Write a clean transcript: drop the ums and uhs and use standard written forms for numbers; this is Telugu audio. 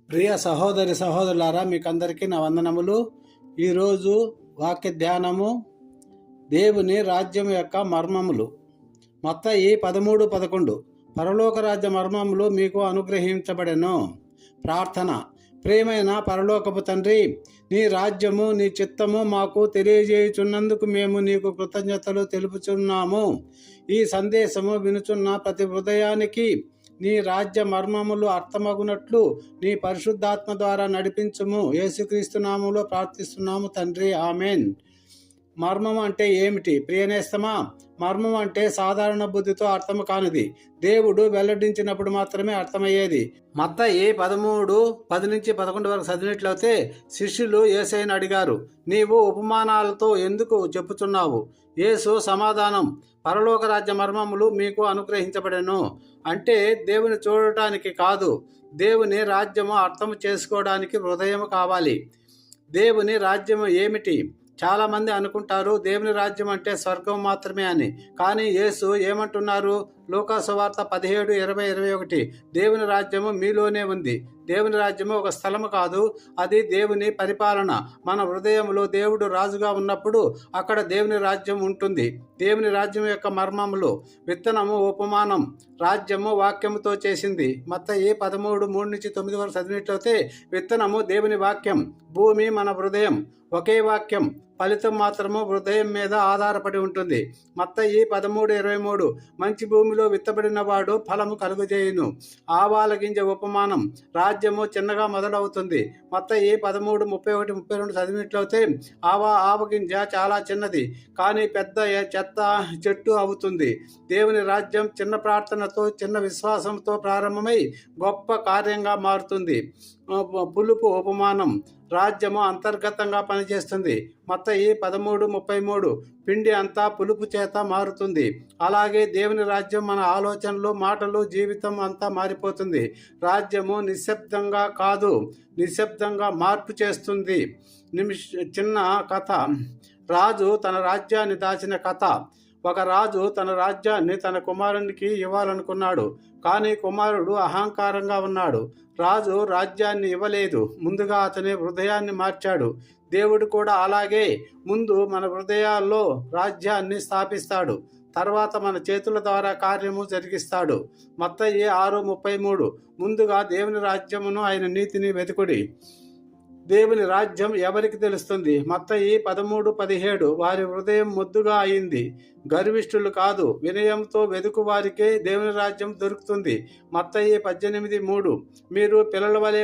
ప్రియ సహోదరి సహోదరులారా, మీకందరికీ నా వందనములు. ఈరోజు వాక్య ధ్యానము దేవుని రాజ్యం యొక్క మర్మములు. మత్తయి 13:11 పరలోక రాజ్య మర్మములు మీకు అనుగ్రహించబడెను. ప్రార్థన. ప్రియమైన పరలోకపు తండ్రి, నీ రాజ్యము నీ చిత్తము మాకు తెలియజేయుచున్నందుకు మేము నీకు కృతజ్ఞతలు తెలుపుచున్నాము. ఈ సందేశము వినుచున్న ప్రతి హృదయానికి నీ రాజ్య మర్మములు అర్థమగునట్లు నీ పరిశుద్ధాత్మ ద్వారా నడిపించుము. యేసుక్రీస్తు నామములో ప్రార్థిస్తున్నాము తండ్రి, ఆమెన్. మర్మం అంటే ఏమిటి ప్రియనేస్తమా? మర్మం అంటే సాధారణ బుద్ధితో అర్థం కానిది. దేవుడు వెల్లడించినప్పుడు మాత్రమే అర్థమయ్యేది. మత్తయి 13:10-11 వరకు చదివినట్లయితే శిష్యులు యేసయ్యను అడిగారు, నీవు ఉపమానాలతో ఎందుకు చెప్పుచున్నావు? యేసు సమాధానం, పరలోక రాజ్య మర్మములు మీకు అనుగ్రహించబడెను. అంటే దేవుని చూడటానికి కాదు, దేవుని రాజ్యము అర్థం చేసుకోవడానికి హృదయం కావాలి. దేవుని రాజ్యము ఏమిటి? చాలామంది అనుకుంటారు దేవుని రాజ్యం అంటే స్వర్గం మాత్రమే అని. కానీ యేసు ఏమంటున్నారు? లూకా సువార్త 17:20-21 దేవుని రాజ్యము మీలోనే ఉంది. దేవుని రాజ్యము ఒక స్థలము కాదు, అది దేవుని పరిపాలన. మన హృదయంలో దేవుడు రాజుగా ఉన్నప్పుడు అక్కడ దేవుని రాజ్యం ఉంటుంది. దేవుని రాజ్యం యొక్క మర్మములు. విత్తనము ఉపమానం, రాజ్యము వాక్యముతో చేసింది. మత్తయి 13:3-9 వరకు చదివినట్లయితే విత్తనము దేవుని వాక్యం, భూమి మన హృదయం. ఒకే వాక్యం, ఫలితం మాత్రము హృదయం మీద ఆధారపడి ఉంటుంది. మత్తయి 13:23 మంచి భూమిలో విత్తబడిన వాడు ఫలము కలుగజేయును. ఆవాల గింజ ఉపమానం, రాజ్యము చిన్నగా మొదలవుతుంది. మత్తయి 13:31-32 చదివినట్లయితే ఆవగింజ చాలా చిన్నది, కానీ పెద్ద చెట్టు అవుతుంది. దేవుని రాజ్యం చిన్న ప్రార్థనతో, చిన్న విశ్వాసంతో ప్రారంభమై గొప్ప కార్యంగా మారుతుంది. పులుపు ఉపమానం, రాజ్యము అంతర్గతంగా పనిచేస్తుంది. మత్తయి 13:33 పిండి అంతా పులుపు చేత మారుతుంది. అలాగే దేవుని రాజ్యం మన ఆలోచనలు, మాటలు, జీవితం అంతా మారిపోతుంది. రాజ్యము నిశ్శబ్దంగా కాదు, నిశ్శబ్దంగా మార్పు చేస్తుంది. చిన్న కథ. రాజు తన రాజ్యాన్ని దాచిన కథ. ఒక రాజు తన రాజ్యాన్ని తన కుమారునికి ఇవ్వాలనుకున్నాడు, కానీ కుమారుడు అహంకారంగా ఉన్నాడు. రాజు రాజ్యాన్ని ఇవ్వలేదు, ముందుగా అతని హృదయాన్ని మార్చాడు. దేవుడు కూడా అలాగే ముందు మన హృదయాల్లో రాజ్యాన్ని స్థాపిస్తాడు, తర్వాత మన చేతుల ద్వారా కార్యము జరిగిస్తాడు. మత్తయి 6:33 ముందుగా దేవుని రాజ్యమును ఆయన నీతిని వెతుకుడి. దేవుని రాజ్యం ఎవరికి తెలుస్తుంది? మత్తయి 13:17 వారి హృదయం మొద్దుగా అయింది. గర్విష్ఠులు కాదు, వినయంతో వెదుకు వారికే దేవుని రాజ్యం దొరుకుతుంది. మత్తయి 18:3 మీరు పిల్లల వలె